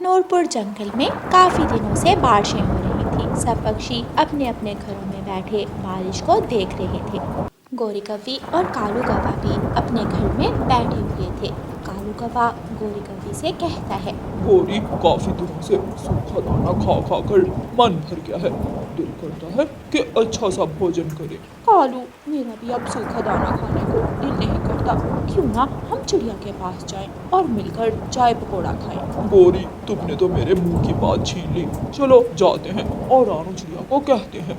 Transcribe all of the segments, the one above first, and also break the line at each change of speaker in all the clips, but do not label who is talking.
नूरपुर जंगल में काफी दिनों से बारिशें हो रही थी। सब पक्षी अपने अपने घरों में बैठे बारिश को देख रहे थे। गोरी कौवी और कालू कौवा भी अपने घर में बैठे हुए थे। कालू कौवा गोरी कौवी से कहता है,
गोरी, काफी दिनों से सूखा दाना खा खा कर मन भर गया है। दिल करता है कि अच्छा सा भोजन करें।
कालू, मेरा भी अब सूखा दाना खाने को दिल नहीं करता। क्यों ना हम चिड़िया के पास जाएं और मिलकर चाय पकौड़ा खाएं।
गोरी, तुमने तो मेरे मुंह की बात छीन ली। चलो जाते हैं और रानू चिड़िया को कहते हैं।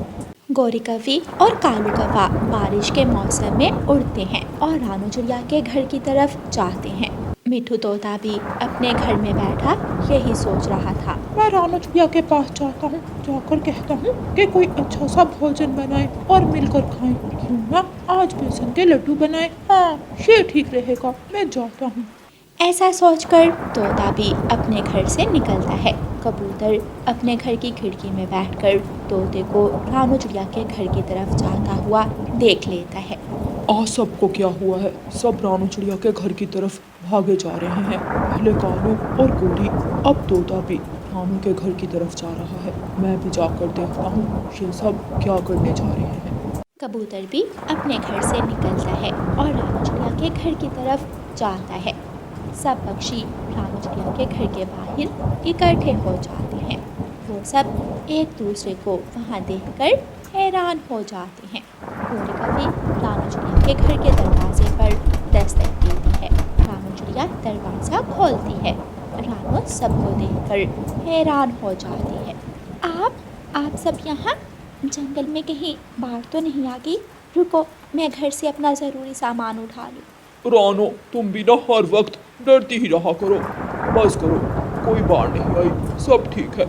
गोरी कौवी और कालू कौवा बारिश के मौसम में उड़ते हैं और रानू चिड़िया के घर की तरफ जाते हैं। मिठू तोता भी अपने घर में बैठा यही सोच रहा था।
मैं रानू चिड़िया के पास जाता हूँ, जाकर कहता हूँ कि कोई अच्छा सा भोजन बनाए और मिलकर खाएं। क्यों ना आज बेसन के लड्डू बनाए। हाँ, ये ठीक रहेगा। मैं जाता हूँ।
ऐसा सोचकर तोता भी अपने घर से निकलता है। कबूतर अपने घर की खिड़की में बैठकर तोते को रानू चिड़िया के घर की तरफ जाता हुआ देख लेता है।
आज सबको क्या हुआ है? सब रानू चिड़िया के घर की तरफ भागे जा रहे हैं। पहले कालू और गोरी, अब तोता भी रानू के घर की तरफ जा रहा है। मैं भी जाकर देखता हूँ ये सब क्या करने जा रहे हैं।
कबूतर भी अपने घर से निकलता है और रानू चिड़िया के घर की तरफ जाता है। सब पक्षी रानू चिड़िया के घर के बाहर इकट्ठे हो जाते हैं। वो सब एक दूसरे को वहाँ देखकर हैरान हो जाते हैं। गोरी कौवी रानू चिड़िया के घर के दरवाजे पर दस्तक देती है। रानू चिड़िया दरवाज़ा खोलती है। रानू सबको देखकर हैरान हो जाती है। आप सब यहाँ जंगल में कहीं बाढ़ तो नहीं आ गई? रुको, मैं घर से अपना ज़रूरी सामान उठा लूँ।
रानो, तुम भी ना हर वक्त डरती ही रहा करो। बस करो, कोई बाढ़ नहीं आई, सब ठीक है।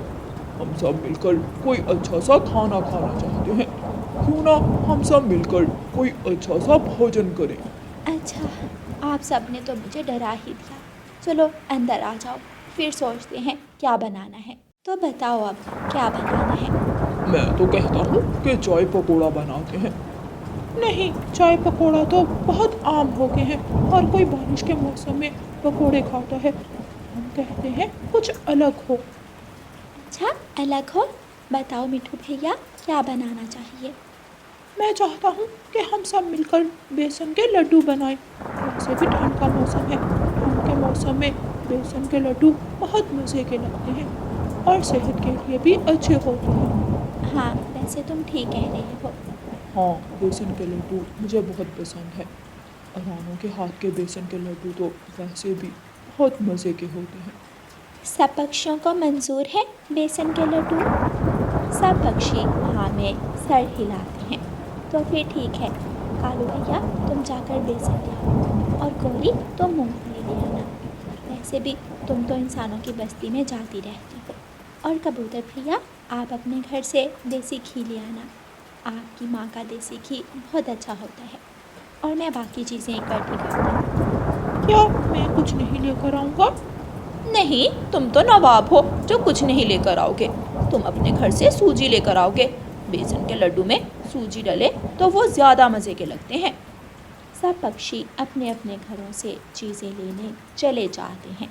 हम सब मिलकर कोई अच्छा सा खाना खाना चाहते हैं। क्यों ना हम सब मिलकर कोई अच्छा सा भोजन करें।
अच्छा, आप सब ने तो मुझे डरा ही दिया। चलो अंदर आ जाओ, फिर सोचते हैं क्या बनाना है। तो बताओ अब क्या बनाना है?
मैं तो कहता हूँ कि चाय पकौड़ा बनाते हैं।
नहीं, चाय पकौड़ा तो बहुत आम हो गए हैं। हर कोई बारिश के मौसम में पकौड़े खाता है। हम कहते हैं कुछ अलग हो।
अच्छा, अलग हो? बताओ मिठू भैया, क्या बनाना चाहिए?
मैं चाहता हूँ कि हम सब मिलकर बेसन के लड्डू बनाएं। वैसे भी ठंड का मौसम है। ठंड के मौसम में बेसन के लड्डू बहुत मज़े के लगते हैं और सेहत के लिए भी अच्छे होते हैं।
हाँ, वैसे तुम ठीक कह रहे हो।
हाँ, बेसन के लड्डू मुझे बहुत पसंद है। रानू के हाथ के बेसन के लड्डू तो वैसे भी बहुत मज़े के होते हैं।
सब पक्षियों को मंजूर है बेसन के लड्डू? सब पक्षी हाँ में सर हिलाते हैं। तो फिर ठीक है, कालू भैया तुम जाकर बेसन ले आओ और गौरी तुम मूंगफली ले आना। वैसे भी तुम तो इंसानों की बस्ती में जाती रहती हो। और कबूतर भैया, आप अपने घर से देसी घी ले आना। आपकी माँ का देसी घी बहुत अच्छा होता है। और मैं बाकी चीज़ें इकट्ठी करता हूँ।
क्या मैं कुछ नहीं लेकर आऊँगा?
नहीं, तुम तो नवाब हो जो कुछ नहीं लेकर आओगे। तुम अपने घर से सूजी लेकर आओगे। बेसन के लड्डू में सूजी डले तो वो ज़्यादा मज़े के लगते हैं।
सब पक्षी अपने अपने घरों से चीज़ें लेने चले जाते हैं।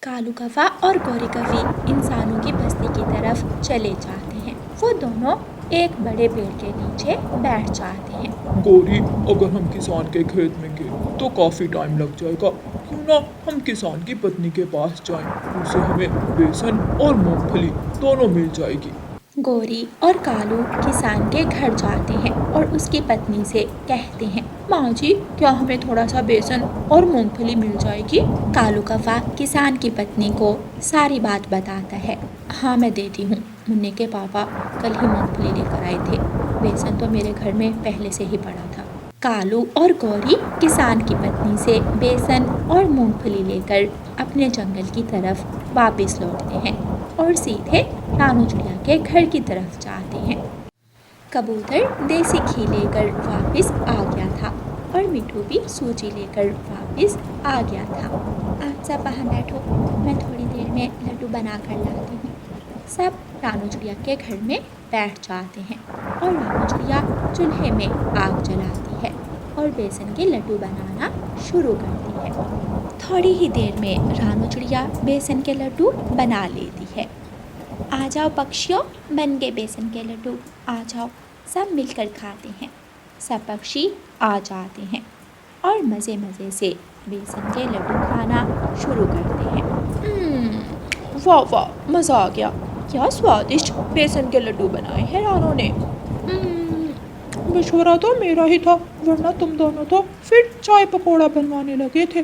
कालू कौवा और गोरी कौवी इंसानों की बस्ती की तरफ चले जाते हैं। वो दोनों एक बड़े पेड़ के नीचे बैठ जाते हैं।
गोरी, अगर हम किसान के खेत में गए तो काफ़ी टाइम लग जाएगा। क्यों ना हम किसान की पत्नी के पास जाएं, उससे हमें बेसन और मूंगफली दोनों मिल जाएगी।
गोरी और कालू किसान के घर जाते हैं और उसकी पत्नी से कहते हैं,
माँ जी, क्या हमें थोड़ा सा बेसन और मूंगफली मिल जाएगी?
कालू कौवा किसान की पत्नी को सारी बात बताता है।
हाँ, मैं देती हूँ। मुन्ने के पापा कल ही मूंगफली लेकर आए थे। बेसन तो मेरे घर में पहले से ही पड़ा था।
कालू और गौरी किसान की पत्नी से बेसन और मूंगफली लेकर अपने जंगल की तरफ वापस लौटते हैं और सीधे रानू चिड़िया के घर की तरफ जाते हैं। कबूतर देसी घी लेकर वापस आ गया था और मिठू भी सूजी लेकर वापस आ गया था। आप सब वहाँ बैठो, मैं थोड़ी देर में लड्डू बना कर लाती हूँ। सब रानू चिड़िया के घर में बैठ जाते हैं और रानू चिड़िया चूल्हे में आग जलाती है। और बेसन के लड्डू बनाना शुरू करती है। थोड़ी ही देर में रानू चिड़िया बेसन के लड्डू बना लेती है। आ जाओ पक्षियों, बन गए बेसन के लड्डू, आ जाओ, सब मिलकर खाते हैं। सब पक्षी आ जाते हैं और मज़े मज़े से बेसन के लड्डू खाना शुरू करते हैं।
वाह वाह, मज़ा आ गया। क्या स्वादिष्ट बेसन के लड्डू बनाए हैं रानू ने।
मशवरा तो मेरा ही था, वरना तुम दोनों तो फिर चाय पकौड़ा बनवाने लगे थे।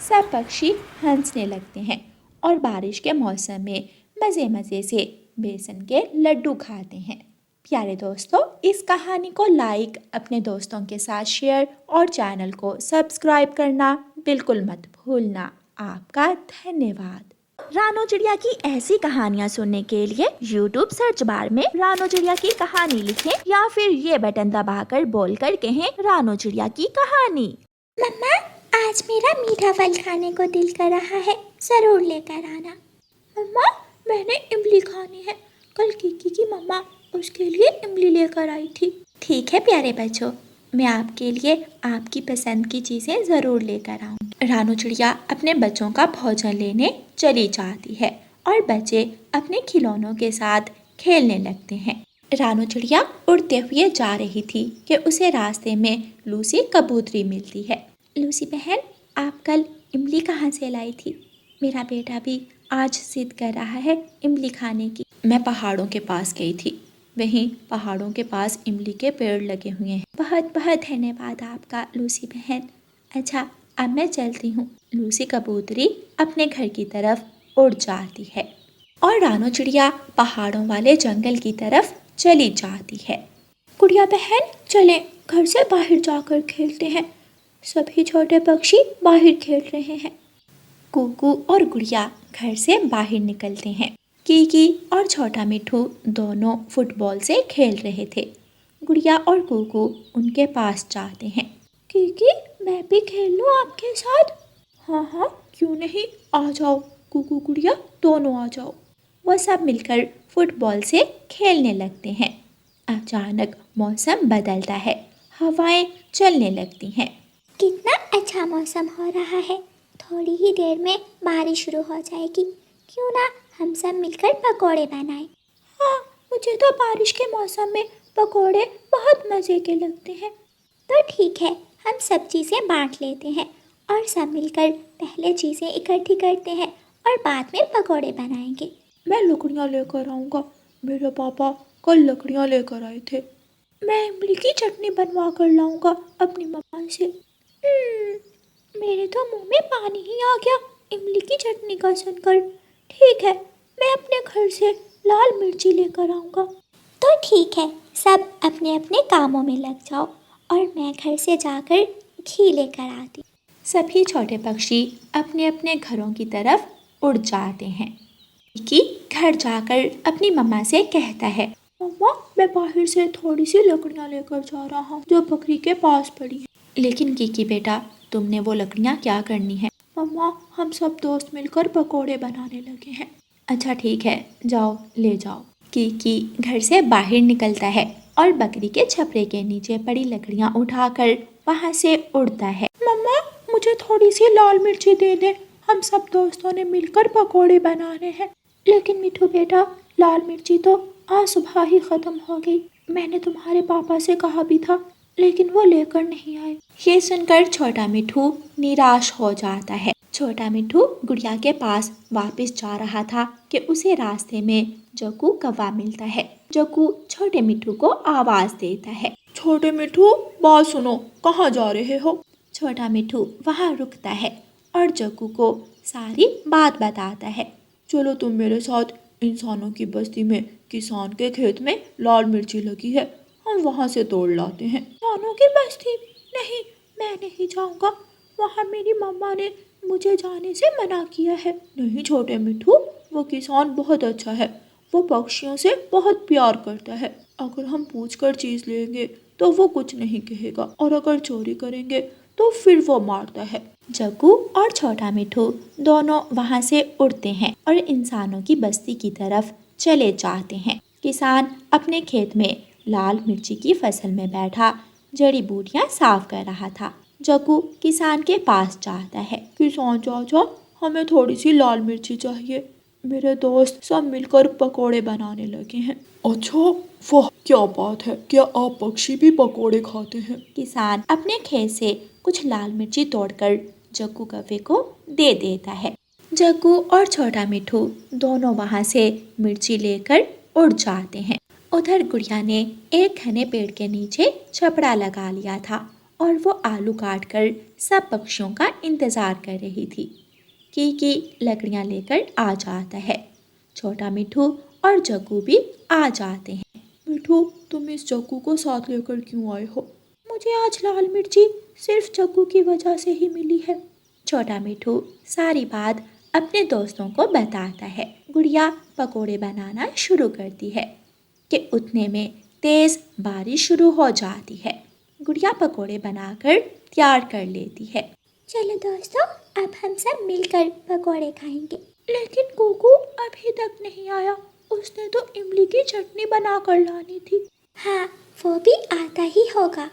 सब पक्षी हंसने लगते हैं और बारिश के मौसम में मज़े मज़े से बेसन के लड्डू खाते हैं। प्यारे दोस्तों, इस कहानी को लाइक, अपने दोस्तों के साथ शेयर और चैनल को सब्सक्राइब करना बिल्कुल मत भूलना। आपका धन्यवाद। रानू चिड़िया की ऐसी कहानियाँ सुनने के लिए YouTube सर्च बार में रानू चिड़िया की कहानी लिखें या फिर ये बटन दबाकर बोलकर कहें रानू चिड़िया की कहानी।
मम्मा, आज मेरा मीठा फल खाने को दिल कर रहा है, जरूर लेकर आना।
मम्मा, मैंने इमली खानी है। कल किकी की मम्मा उसके लिए इमली लेकर आई थी।
ठीक है प्यारे बच्चों, मैं आपके लिए आपकी पसंद की चीज़ें ज़रूर लेकर आऊँगी। रानू चिड़िया अपने बच्चों का भोजन लेने चली जाती है और बच्चे अपने खिलौनों के साथ खेलने लगते हैं। रानू चिड़िया उड़ते हुए जा रही थी कि उसे रास्ते में लूसी कबूतरी मिलती है। लूसी बहन, आप कल इमली कहाँ से लाई थी? मेरा बेटा भी आज जिद कर रहा है इमली खाने की। मैं पहाड़ों के पास गई थी, वहीं पहाड़ों के पास इमली के पेड़ लगे हुए हैं। बहुत बहुत धन्यवाद आपका लूसी बहन। अच्छा, अब मैं चलती हूँ। लूसी कबूतरी अपने घर की तरफ उड़ जाती है और रानू चिड़िया पहाड़ों वाले जंगल की तरफ चली जाती है।
गुड़िया बहन, चले घर से बाहर जाकर खेलते हैं। सभी छोटे पक्षी बाहर खेल रहे हैं।
कुकू और गुड़िया घर से बाहर निकलते हैं। कीकी और छोटा मिठू दोनों फुटबॉल से खेल रहे थे। गुड़िया और कुकू उनके पास जाते हैं।
कीकी, मैं भी खेल लूँ आपके साथ? हाँ हाँ, क्यों नहीं, आ जाओ। कुकू गुड़िया दोनों आ जाओ।
वो सब मिलकर फुटबॉल से खेलने लगते हैं। अचानक मौसम बदलता है, हवाएं चलने लगती हैं।
कितना अच्छा मौसम हो रहा है, थोड़ी ही देर में बारिश शुरू हो जाएगी। क्यों ना हम सब मिलकर पकोड़े बनाएं?
हाँ, मुझे तो बारिश के मौसम में पकोड़े बहुत मज़े के लगते हैं।
तो ठीक है, हम सब चीज़ें बांट लेते हैं और सब मिलकर पहले चीज़ें इकट्ठी करते हैं और बाद में पकोड़े बनाएंगे।
मैं लकड़ियाँ लेकर आऊँगा। मेरे पापा कल लकड़ियाँ लेकर आए थे। मैं इमली की चटनी बनवा कर लाऊँगा अपनी मम्मा से। मेरे तो मुंह में पानी ही आ गया इमली की चटनी का सुनकर। ठीक है, मैं अपने घर से लाल मिर्ची लेकर आऊँगा।
तो ठीक है, सब अपने अपने कामों में लग जाओ और मैं घर से जाकर घी लेकर आती।
सभी छोटे पक्षी अपने अपने घरों की तरफ उड़ जाते हैं। कीकी घर जाकर अपनी मम्मा से कहता है,
मम्मा, मैं बाहर से थोड़ी सी लकड़ियाँ लेकर जा रहा हूँ जो बकरी के पास पड़ी है।
लेकिन कीकी बेटा, तुमने वो लकड़ियाँ क्या करनी है?
मम्मा, हम सब दोस्त मिलकर पकोड़े बनाने लगे हैं।
अच्छा ठीक है, जाओ ले जाओ। कीकी घर से बाहर निकलता है और बकरी के छपरे के नीचे पड़ी लकड़ियाँ उठाकर वहाँ से उड़ता है।
मम्मा, मुझे थोड़ी सी लाल मिर्ची दे दे, हम सब दोस्तों ने मिलकर पकोड़े बनाने हैं। लेकिन मिठू बेटा, लाल मिर्ची तो आज सुबह ही ख़त्म हो गई। मैंने तुम्हारे पापा से कहा भी था, लेकिन वो लेकर नहीं आए।
ये सुनकर छोटा मिठू निराश हो जाता है। छोटा मिठू गुड़िया के पास वापस जा रहा था कि उसे रास्ते में जग्गू कौवा मिलता है। जग्गू छोटे मिठू को आवाज़ देता है,
छोटे मिठू, बात सुनो, कहाँ जा रहे हो?
छोटा मिठू वहाँ रुकता है और जग्गू को सारी बात बताता है।
चलो तुम मेरे साथ, इंसानों की बस्ती में किसान के खेत में लाल मिर्ची लगी है, हम वहाँ से तोड़ लाते हैं। इंसानों की बस्ती? नहीं, मैं नहीं जाऊँगा, वहाँ मेरी मम्मा ने मुझे जाने से मना किया है। नहीं छोटे मिठू, वो किसान बहुत अच्छा है, वो पक्षियों से बहुत प्यार करता है। अगर हम पूछ कर चीज़ लेंगे तो वो कुछ नहीं कहेगा, और अगर चोरी करेंगे तो फिर वो मारता है।
जग्गू और छोटा मिठू दोनों वहाँ से उड़ते हैं और इंसानों की बस्ती की तरफ चले जाते हैं। किसान अपने खेत में लाल मिर्ची की फसल में बैठा जड़ी बूटियां साफ कर रहा था। जग्गू किसान के पास जाता है।
किसान चाचा, हमें थोड़ी सी लाल मिर्ची चाहिए। मेरे दोस्त सब मिलकर पकोड़े बनाने लगे हैं।
अच्छा, वाह क्या बात है। क्या आप पक्षी भी पकोड़े खाते हैं?
किसान अपने खेत से कुछ लाल मिर्ची तोड़कर जग्गू कौवे को दे देता है। जग्गू और छोटा मिठू दोनों वहाँ से मिर्ची लेकर उड़ जाते हैं। उधर गुड़िया ने एक घने पेड़ के नीचे छपड़ा लगा लिया था और वो आलू काट कर सब पक्षियों का इंतजार कर रही थी कि लकड़ियाँ लेकर आ जाता है। छोटा मिठू और जग्गू भी आ जाते हैं।
मिठू, तुम इस जग्गू को साथ लेकर क्यों आए हो? मुझे आज लाल मिर्ची सिर्फ जग्गू की वजह से ही मिली है।
छोटा मिठू सारी बात अपने दोस्तों को बताता है। गुड़िया पकोड़े बनाना शुरू करती है कि उतने में तेज बारिश शुरू हो जाती है। गुड़िया पकोड़े बनाकर तैयार कर लेती है।
चलो दोस्तों, अब हम सब मिलकर पकोड़े खाएंगे।
लेकिन कुकू अभी तक नहीं आया। उसने तो इमली की चटनी बनाकर लानी थी।
हाँ, वो भी आता ही होगा।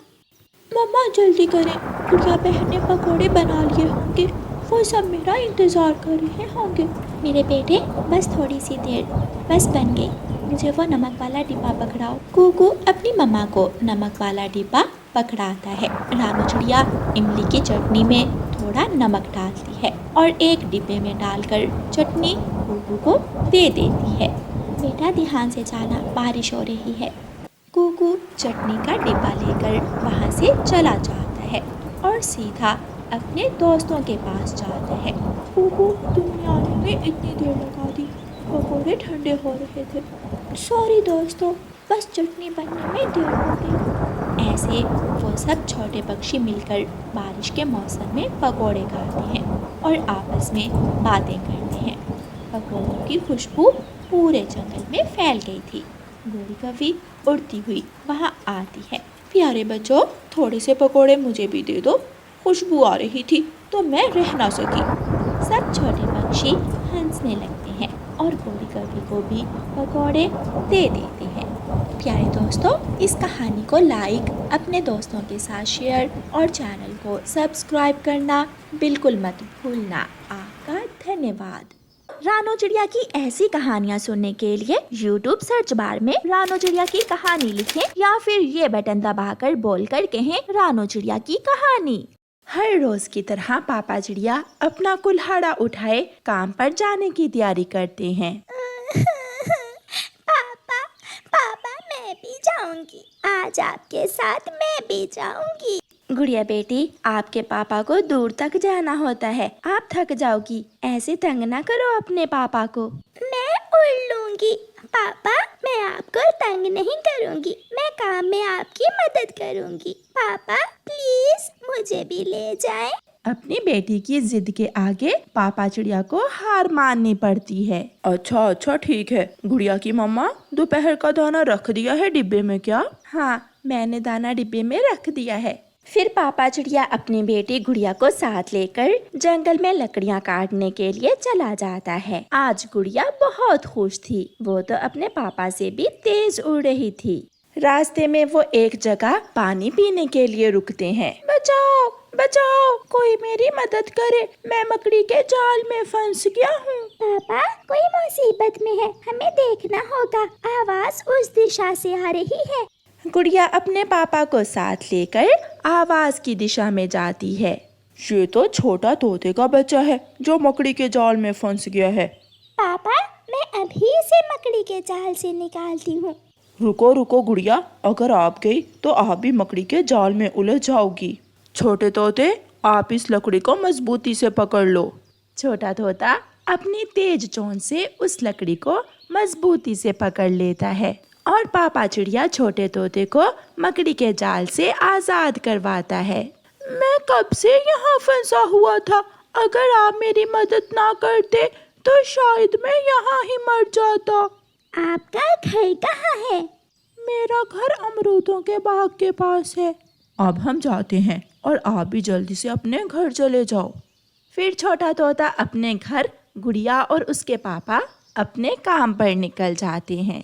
मम्मा जल्दी करें, गुड़िया बहन ने पकोड़े बना लिए होंगे। वो सब मेरा इंतजार कर रहे होंगे।
मेरे बेटे, बस थोड़ी सी देर, बस बन गई। मुझे वो नमक वाला डिब्बा पकड़ाओ। कुकू अपनी मम्मा को नमक वाला डिब्बा पकड़ाता है। रानू चिड़िया इमली की चटनी में थोड़ा नमक डालती है और एक डिब्बे में डालकर चटनी कुकू को दे देती है। बेटा ध्यान से जाना, बारिश हो रही है। कुकू चटनी का डिब्बा लेकर वहाँ से चला जाता है और सीधा अपने दोस्तों के पास जाता है।
कुकू, तुमने आने में इतनी देर लगा दी। पकोड़े ठंडे हो रहे थे। सॉरी दोस्तों, बस चटनी बनने में देर हो गई।
ऐसे वो सब छोटे पक्षी मिलकर बारिश के मौसम में पकोड़े खाते हैं और आपस में बातें करते हैं। पकोड़ों की खुशबू पूरे जंगल में फैल गई थी। गोरी कौवी उड़ती हुई वहाँ आती है।
प्यारे बच्चों, थोड़े से पकोड़े मुझे भी दे दो। खुशबू आ रही थी तो मैं रह ना सकी।
सब छोटे पक्षी हंसने लगते हैं और गोरी कौवी को भी पकोड़े दे देते हैं। प्यारे दोस्तों, इस कहानी को लाइक, अपने दोस्तों के साथ शेयर और चैनल को सब्सक्राइब करना बिल्कुल मत भूलना। आपका धन्यवाद। रानू चिड़िया की ऐसी कहानियाँ सुनने के लिए YouTube सर्च बार में रानू चिड़िया की कहानी लिखें या फिर ये बटन दबाकर बोलकर कहें रानू चिड़िया की कहानी। हर रोज की तरह पापा चिड़िया अपना कुल्हाड़ा उठाए काम पर जाने की तैयारी करते हैं।
पापा मैं भी जाऊंगी। आज आपके साथ मैं भी जाऊंगी।
गुड़िया बेटी, आपके पापा को दूर तक जाना होता है, आप थक जाओगी। ऐसे तंग ना करो अपने पापा को।
मैं उड़ लूंगी। पापा, मैं आपको तंग नहीं करूंगी। मैं काम में आपकी मदद करूंगी। पापा प्लीज मुझे भी ले जाएं।
अपनी बेटी की जिद के आगे पापा चिड़िया को हार माननी पड़ती है।
अच्छा ठीक है। गुड़िया की मम्मा, दोपहर का दाना रख दिया है डिब्बे में क्या?
हाँ, मैंने दाना डिब्बे में रख दिया है। फिर पापा चिड़िया अपनी बेटी गुड़िया को साथ लेकर जंगल में लकड़ियाँ काटने के लिए चला जाता है। आज गुड़िया बहुत खुश थी। वो तो अपने पापा से भी तेज उड़ रही थी। रास्ते में वो एक जगह पानी पीने के लिए रुकते हैं।
बचाओ बचाओ, कोई मेरी मदद करे, मैं मकड़ी के जाल में फंस गया हूँ।
पापा कोई मुसीबत में है, हमें देखना होगा। आवाज उस दिशा से आ रही है।
गुड़िया अपने पापा को साथ लेकर आवाज की दिशा में जाती है।
ये तो छोटा तोते का बच्चा है जो मकड़ी के जाल में फंस गया है।
पापा, मैं अभी इसे मकड़ी के जाल से निकालती हूँ।
रुको रुको गुड़िया, अगर आप गई तो आप भी मकड़ी के जाल में उलझ जाओगी। छोटे तोते, आप इस लकड़ी को मजबूती से पकड़ लो।
छोटा तोता अपनी तेज चोंच से उस लकड़ी को मजबूती से पकड़ लेता है और पापा चिड़िया छोटे तोते को मकड़ी के जाल से आजाद करवाता है।
मैं कब से यहाँ फंसा हुआ था। अगर आप मेरी मदद ना करते तो शायद मैं यहाँ ही मर जाता।
आपका घर कहाँ है?
मेरा घर अमरूदों के बाग के पास है। अब हम जाते हैं और आप भी जल्दी से अपने घर चले जाओ।
फिर छोटा तोता अपने घर, गुड़िया और उसके पापा अपने काम पर निकल जाते हैं।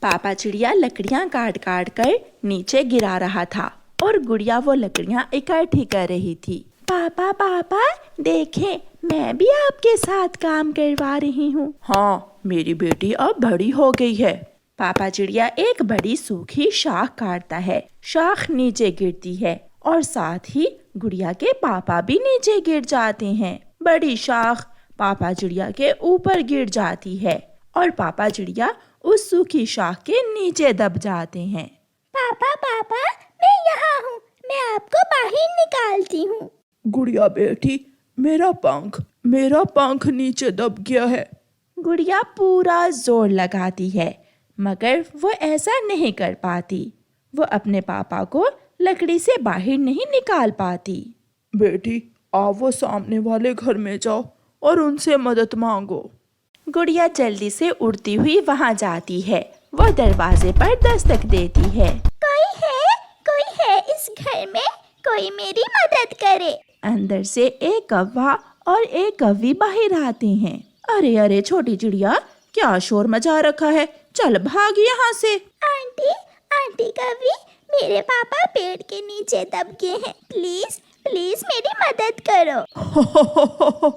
पापा चिड़िया लकड़ियाँ काट काट कर नीचे गिरा रहा था
और गुड़िया वो लकड़ियाँ इकट्ठी कर रही थी। पापा पापा देखें, मैं भी आपके साथ काम करवा रही हूँ। हाँ, मेरी बेटी अब बड़ी हो गई है। पापा चिड़िया एक बड़ी सूखी शाख काटता है। शाख नीचे गिरती है और साथ ही गुड़िया के पापा भी नीचे गिर जाते हैं। बड़ी शाख पापा चिड़िया के ऊपर गिर जाती है और पापा चिड़िया उस सूखी शाख के नीचे दब जाते हैं।
पापा पापा मैं यहाँ हूँ, मैं आपको बाहर निकालती हूँ।
गुड़िया बेटी, मेरा पंख नीचे दब गया है।
गुड़िया पूरा जोर लगाती है मगर वो ऐसा नहीं कर पाती। वो अपने पापा को लकड़ी से बाहर नहीं निकाल पाती।
बेटी, आप वो सामने वाले घर में जाओ और उनसे मदद मांगो।
गुड़िया जल्दी से उड़ती हुई वहाँ जाती है। वो दरवाजे पर दस्तक देती है।
कोई है इस घर में, कोई मेरी मदद करे।
अंदर से एक कौवा और एक कौवी बाहर आते हैं। अरे अरे छोटी चिड़िया, क्या शोर मचा रखा है, चल भाग यहाँ से।
आंटी कवि, मेरे पापा पेड़ के नीचे दब गए हैं, प्लीज प्लीज मेरी मदद करो।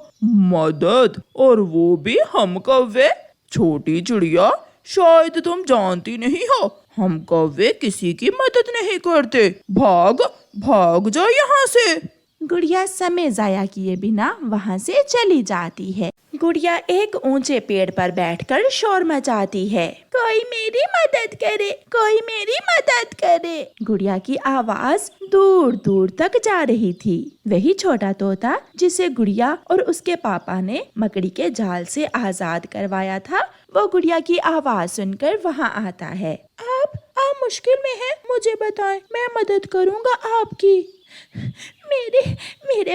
मदद? और वो भी हम कौवे? छोटी चिड़िया, शायद तुम जानती नहीं हो, हम कौवे किसी की मदद नहीं करते। भाग जाओ यहाँ से।
गुड़िया समय जाया किए बिना वहाँ से चली जाती है। गुड़िया एक ऊंचे पेड़ पर बैठकर शोर मचाती है। कोई मेरी मदद करे, कोई मेरी मदद करे। गुड़िया की आवाज दूर दूर तक जा रही थी। वही छोटा तोता जिसे गुड़िया और उसके पापा ने मकड़ी के जाल से आजाद करवाया था, वो गुड़िया की आवाज सुनकर वहाँ आता है।
आप मुश्किल में हैं, मुझे बताएं, मैं मदद करूंगा आपकी। मेरे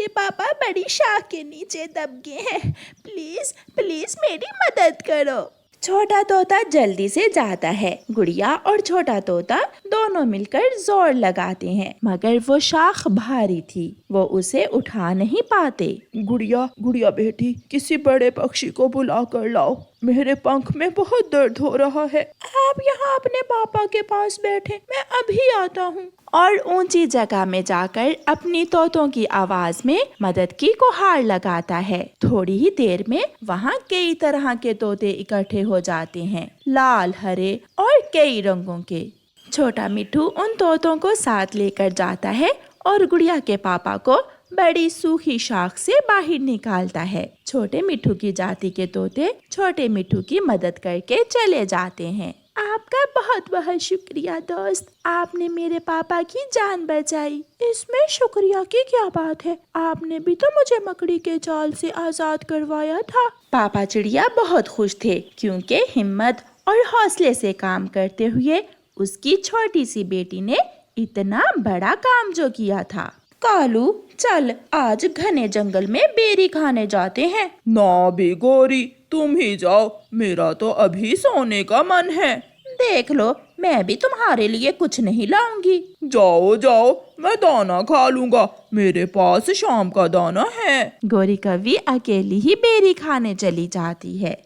पापा बड़ी शाख के नीचे दब गए हैं, प्लीज मेरी मदद करो।
छोटा तोता जल्दी से जाता है। गुड़िया और छोटा तोता दोनों मिलकर जोर लगाते हैं मगर वो शाख भारी थी, वो उसे उठा नहीं पाते।
गुड़िया बेटी, किसी बड़े पक्षी को बुला कर लाओ, मेरे पंख में बहुत दर्द हो रहा है।
आप यहाँ अपने पापा के पास बैठे, मैं अभी आता हूँ।
और ऊंची जगह में जाकर अपनी तोतों की आवाज में मदद की गुहार लगाता है। थोड़ी ही देर में वहाँ कई तरह के तोते इकट्ठे हो जाते हैं, लाल, हरे और कई रंगों के। छोटा मिट्ठू उन तोतों को साथ लेकर जाता है और गुड़िया के पापा को बड़ी सूखी शाख से बाहर निकालता है। छोटे मिट्ठू की जाति के तोते छोटे मिट्ठू की मदद करके चले जाते हैं।
आपका बहुत बहुत शुक्रिया दोस्त, आपने मेरे पापा की जान बचाई। इसमें शुक्रिया की क्या बात है, आपने भी तो मुझे मकड़ी के जाल से आजाद करवाया था।
पापा चिड़िया बहुत खुश थे क्योंकि हिम्मत और हौसले से काम करते हुए उसकी छोटी सी बेटी ने इतना बड़ा काम जो किया था। कालू, चल आज घने जंगल में बेरी खाने जाते हैं।
ना भी गोरी, तुम ही जाओ, मेरा तो अभी सोने का मन है।
देख लो, मैं भी तुम्हारे लिए कुछ नहीं लाऊंगी।
जाओ, मैं दाना खा लूंगा, मेरे पास शाम का दाना है।
गोरी कवि अकेली ही बेरी खाने चली जाती है।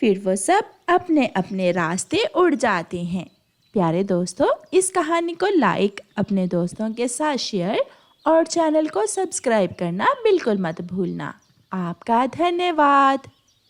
फिर वो सब अपने अपने रास्ते उड़ जाते हैं। प्यारे दोस्तों, इस कहानी को लाइक, अपने दोस्तों के साथ शेयर और चैनल को सब्सक्राइब करना बिल्कुल मत भूलना। आपका धन्यवाद।